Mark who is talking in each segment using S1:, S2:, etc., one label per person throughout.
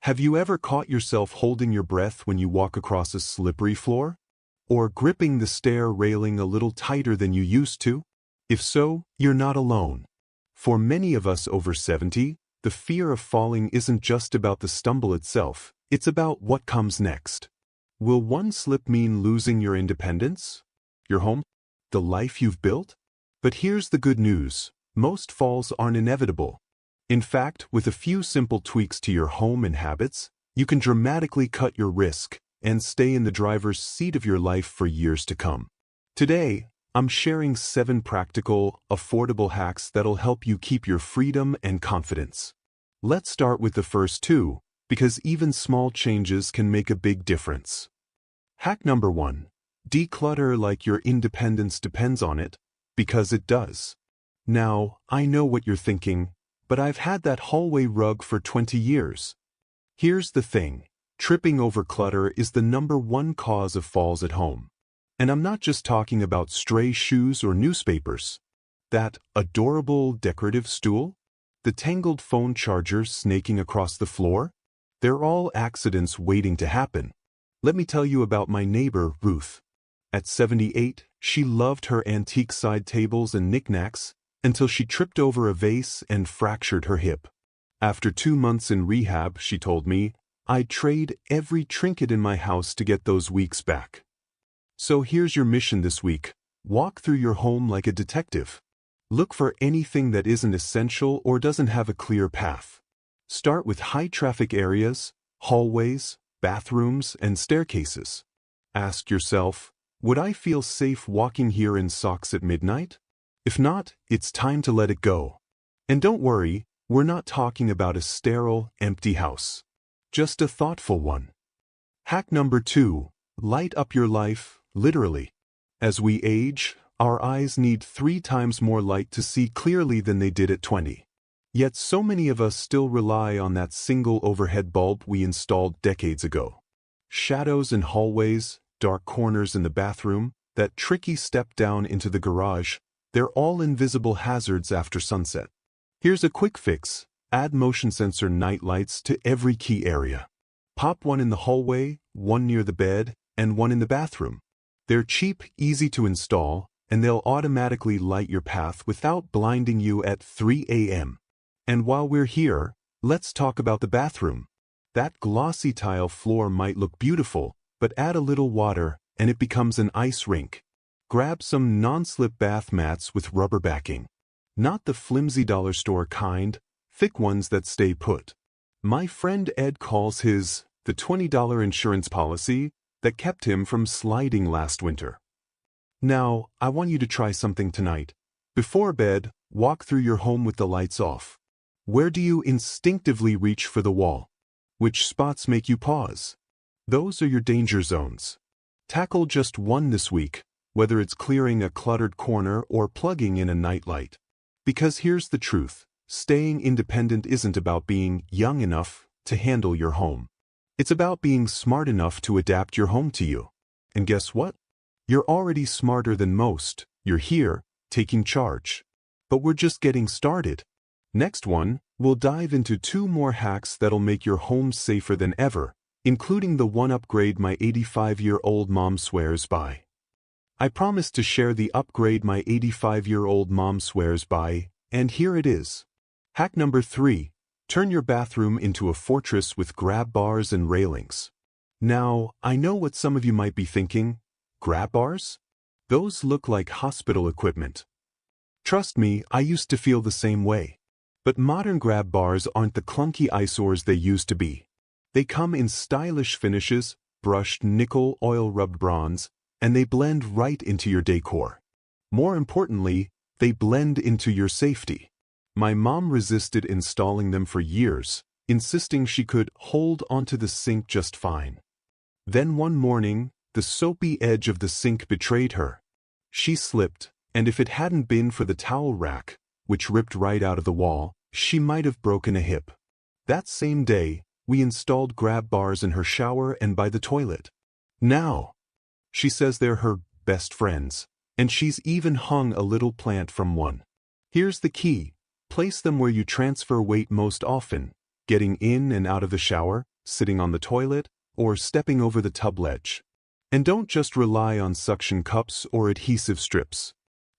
S1: Have you ever caught yourself holding your breath when you walk across a slippery floor? Or gripping the stair railing a little tighter than you used to? If so, you're not alone. For many of us over 70, the fear of falling isn't just about the stumble itself, it's about what comes next. Will one slip mean losing your independence? Your home? The life you've built? But here's the good news. Most falls aren't inevitable. In fact, with a few simple tweaks to your home and habits, you can dramatically cut your risk and stay in the driver's seat of your life for years to come. Today, I'm sharing 7 practical, affordable hacks that'll help you keep your freedom and confidence. Let's start with the first 2, because even small changes can make a big difference. Hack number 1. Declutter like your independence depends on it, because it does. Now, I know what you're thinking, but I've had that hallway rug for 20 years. Here's the thing. Tripping over clutter is the #1 cause of falls at home. And I'm not just talking about stray shoes or newspapers. That adorable decorative stool? The tangled phone charger snaking across the floor? They're all accidents waiting to happen. Let me tell you about my neighbor, Ruth. At 78, she loved her antique side tables and knickknacks until she tripped over a vase and fractured her hip. After 2 months in rehab, she told me, I'd trade every trinket in my house to get those weeks back. So here's your mission this week. Walk through your home like a detective. Look for anything that isn't essential or doesn't have a clear path. Start with high-traffic areas, hallways, bathrooms, and staircases. Ask yourself, would I feel safe walking here in socks at midnight? If not, it's time to let it go. And don't worry, we're not talking about a sterile, empty house. Just a thoughtful one. Hack number 2. Light up your life, literally. As we age, our eyes need 3 times more light to see clearly than they did at 20. Yet so many of us still rely on that single overhead bulb we installed decades ago. Shadows in hallways, dark corners in the bathroom, that tricky step down into the garage, they're all invisible hazards after sunset. Here's a quick fix. Add motion sensor night lights to every key area. Pop one in the hallway, one near the bed, and one in the bathroom. They're cheap, easy to install, and they'll automatically light your path without blinding you at 3 a.m. And while we're here, let's talk about the bathroom. That glossy tile floor might look beautiful, but add a little water, and it becomes an ice rink. Grab some non-slip bath mats with rubber backing. Not the flimsy dollar store kind, thick ones that stay put. My friend Ed calls his the $20 insurance policy that kept him from sliding last winter. Now, I want you to try something tonight. Before bed, walk through your home with the lights off. Where do you instinctively reach for the wall? Which spots make you pause? Those are your danger zones. Tackle just one this week, whether it's clearing a cluttered corner or plugging in a nightlight. Because here's the truth. Staying independent isn't about being young enough to handle your home. It's about being smart enough to adapt your home to you. And guess what? You're already smarter than most. You're here, taking charge. But we're just getting started. Next one, we'll dive into 2 more hacks that'll make your home safer than ever, including the one upgrade my 85-year-old mom swears by. I promised to share the upgrade my 85-year-old mom swears by, and here it is. Hack number 3. Turn your bathroom into a fortress with grab bars and railings. Now, I know what some of you might be thinking. Grab bars? Those look like hospital equipment. Trust me, I used to feel the same way. But modern grab bars aren't the clunky eyesores they used to be. They come in stylish finishes, brushed nickel oil-rubbed bronze, and they blend right into your decor. More importantly, they blend into your safety. My mom resisted installing them for years, insisting she could hold onto the sink just fine. Then one morning, the soapy edge of the sink betrayed her. She slipped, and if it hadn't been for the towel rack, which ripped right out of the wall, she might have broken a hip. That same day, we installed grab bars in her shower and by the toilet. Now, she says they're her best friends, and she's even hung a little plant from one. Here's the key. Place them where you transfer weight most often, getting in and out of the shower, sitting on the toilet, or stepping over the tub ledge. And don't just rely on suction cups or adhesive strips.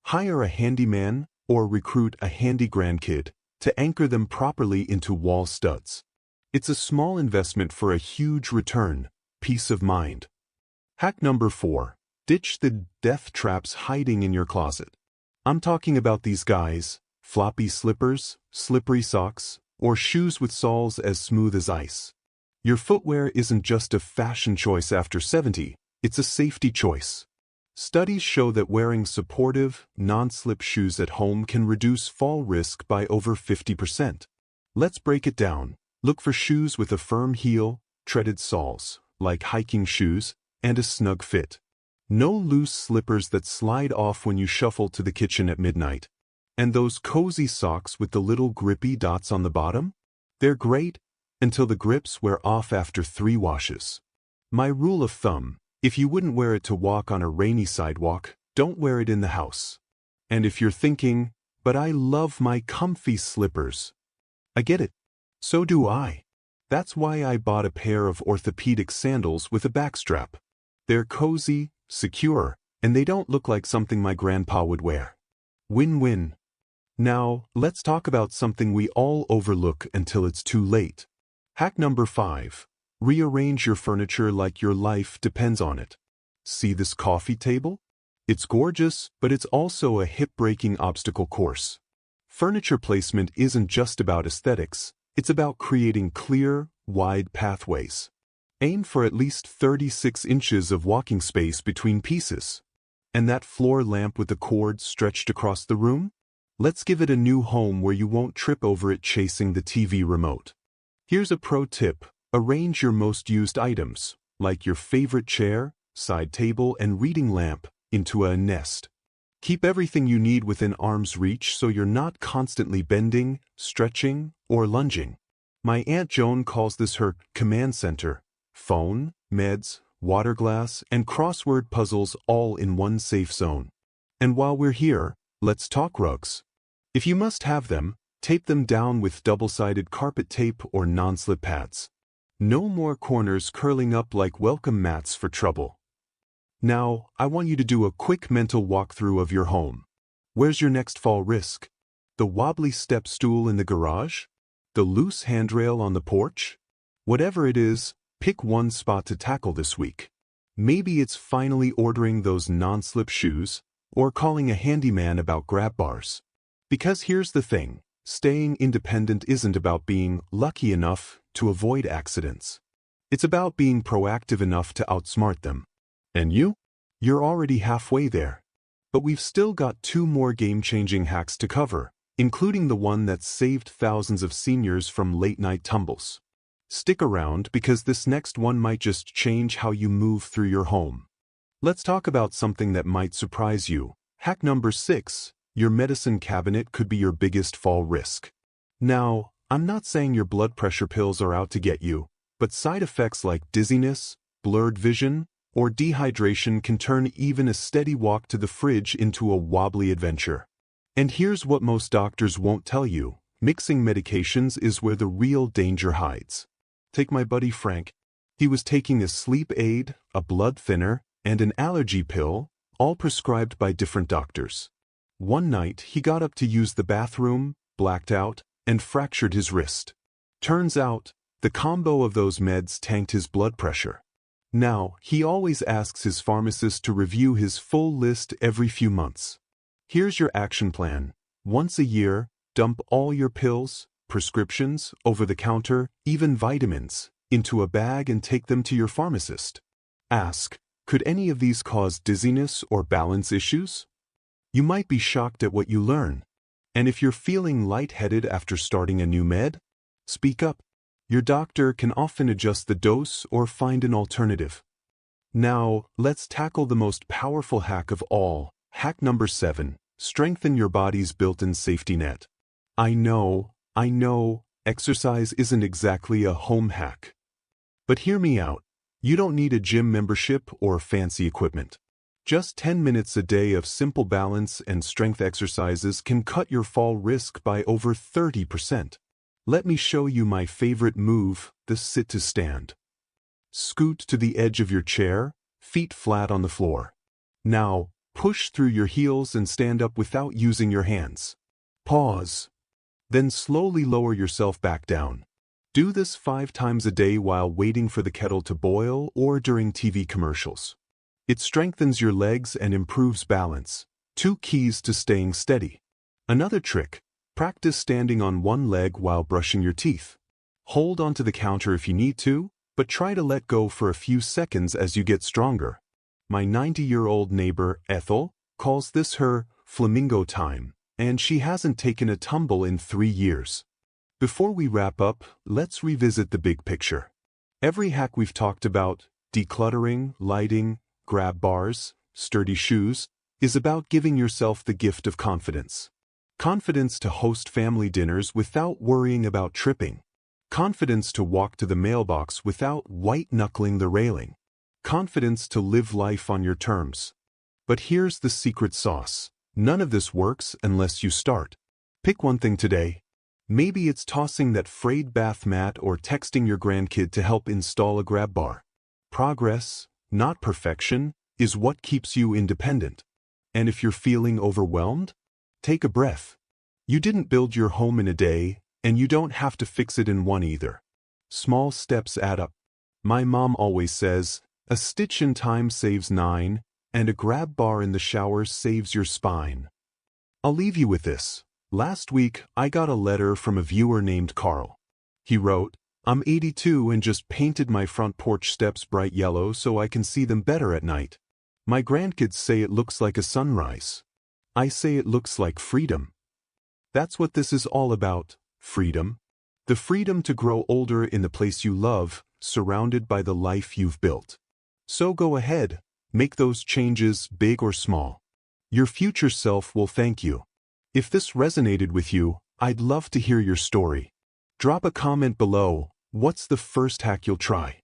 S1: Hire a handyman or recruit a handy grandkid to anchor them properly into wall studs. It's a small investment for a huge return, peace of mind. Hack number 4. Ditch the death traps hiding in your closet. I'm talking about these guys, floppy slippers, slippery socks, or shoes with soles as smooth as ice. Your footwear isn't just a fashion choice after 70, it's a safety choice. Studies show that wearing supportive, non-slip shoes at home can reduce fall risk by over 50%. Let's break it down. Look for shoes with a firm heel, treaded soles, like hiking shoes, and a snug fit. No loose slippers that slide off when you shuffle to the kitchen at midnight. And those cozy socks with the little grippy dots on the bottom? They're great until the grips wear off after 3 washes. My rule of thumb: if you wouldn't wear it to walk on a rainy sidewalk, don't wear it in the house. And if you're thinking, but I love my comfy slippers, I get it. So do I. That's why I bought a pair of orthopedic sandals with a backstrap. They're cozy, secure, and they don't look like something my grandpa would wear. Win-win. Now, let's talk about something we all overlook until it's too late. Hack number 5. Rearrange your furniture like your life depends on it. See this coffee table? It's gorgeous, but it's also a hip-breaking obstacle course. Furniture placement isn't just about aesthetics, it's about creating clear, wide pathways. Aim for at least 36 inches of walking space between pieces. And that floor lamp with the cord stretched across the room? Let's give it a new home where you won't trip over it chasing the TV remote. Here's a pro tip. Arrange your most used items, like your favorite chair, side table, and reading lamp, into a nest. Keep everything you need within arm's reach so you're not constantly bending, stretching, or lunging. My Aunt Joan calls this her command center. Phone, meds, water glass, and crossword puzzles all in one safe zone. And while we're here, let's talk rugs. If you must have them, tape them down with double-sided carpet tape or non-slip pads. No more corners curling up like welcome mats for trouble. Now, I want you to do a quick mental walkthrough of your home. Where's your next fall risk? The wobbly step stool in the garage? The loose handrail on the porch? Whatever it is, pick one spot to tackle this week. Maybe it's finally ordering those non-slip shoes, or calling a handyman about grab bars. Because here's the thing, staying independent isn't about being lucky enough to avoid accidents. It's about being proactive enough to outsmart them. And you? You're already halfway there. But we've still got 2 more game-changing hacks to cover, including the one that saved thousands of seniors from late-night tumbles. Stick around because this next one might just change how you move through your home. Let's talk about something that might surprise you. Hack number 6. Your medicine cabinet could be your biggest fall risk. Now, I'm not saying your blood pressure pills are out to get you, but side effects like dizziness, blurred vision, or dehydration can turn even a steady walk to the fridge into a wobbly adventure. And here's what most doctors won't tell you. Mixing medications is where the real danger hides. Take my buddy Frank. He was taking a sleep aid, a blood thinner, and an allergy pill, all prescribed by different doctors. One night, he got up to use the bathroom, blacked out, and fractured his wrist. Turns out, the combo of those meds tanked his blood pressure. Now, he always asks his pharmacist to review his full list every few months. Here's your action plan. Once a year, dump all your pills, prescriptions, over-the-counter, even vitamins, into a bag and take them to your pharmacist. Ask, could any of these cause dizziness or balance issues? You might be shocked at what you learn. And if you're feeling lightheaded after starting a new med, speak up. Your doctor can often adjust the dose or find an alternative. Now, let's tackle the most powerful hack of all. Hack number 7. Strengthen your body's built-in safety net. I know, exercise isn't exactly a home hack. But hear me out. You don't need a gym membership or fancy equipment. Just 10 minutes a day of simple balance and strength exercises can cut your fall risk by over 30%. Let me show you my favorite move, the sit to stand. Scoot to the edge of your chair, feet flat on the floor. Now, push through your heels and stand up without using your hands. Pause. Then slowly lower yourself back down. Do this 5 times a day while waiting for the kettle to boil or during TV commercials. It strengthens your legs and improves balance. 2 keys to staying steady. Another trick: practice standing on one leg while brushing your teeth. Hold onto the counter if you need to, but try to let go for a few seconds as you get stronger. My 90-year-old neighbor, Ethel, calls this her flamingo time, and she hasn't taken a tumble in 3 years. Before we wrap up, let's revisit the big picture. Every hack we've talked about, decluttering, lighting, grab bars, sturdy shoes, is about giving yourself the gift of confidence. Confidence to host family dinners without worrying about tripping. Confidence to walk to the mailbox without white-knuckling the railing. Confidence to live life on your terms. But here's the secret sauce. None of this works unless you start. Pick one thing today. Maybe it's tossing that frayed bath mat or texting your grandkid to help install a grab bar. Progress, not perfection, is what keeps you independent. And if you're feeling overwhelmed, take a breath. You didn't build your home in a day, and you don't have to fix it in one either. Small steps add up. My mom always says, a stitch in time saves 9, and a grab bar in the shower saves your spine. I'll leave you with this. Last week, I got a letter from a viewer named Carl. He wrote, "I'm 82 and just painted my front porch steps bright yellow so I can see them better at night. My grandkids say it looks like a sunrise. I say it looks like freedom." That's what this is all about, freedom. The freedom to grow older in the place you love, surrounded by the life you've built. So go ahead, make those changes, big or small. Your future self will thank you. If this resonated with you, I'd love to hear your story. Drop a comment below. What's the first hack you'll try?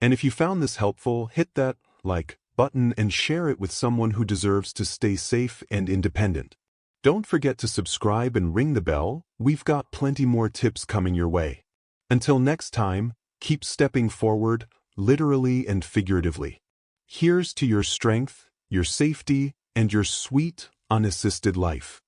S1: And if you found this helpful, hit that like button and share it with someone who deserves to stay safe and independent. Don't forget to subscribe and ring the bell. We've got plenty more tips coming your way. Until next time, keep stepping forward, literally and figuratively. Here's to your strength, your safety, and your sweet, unassisted life.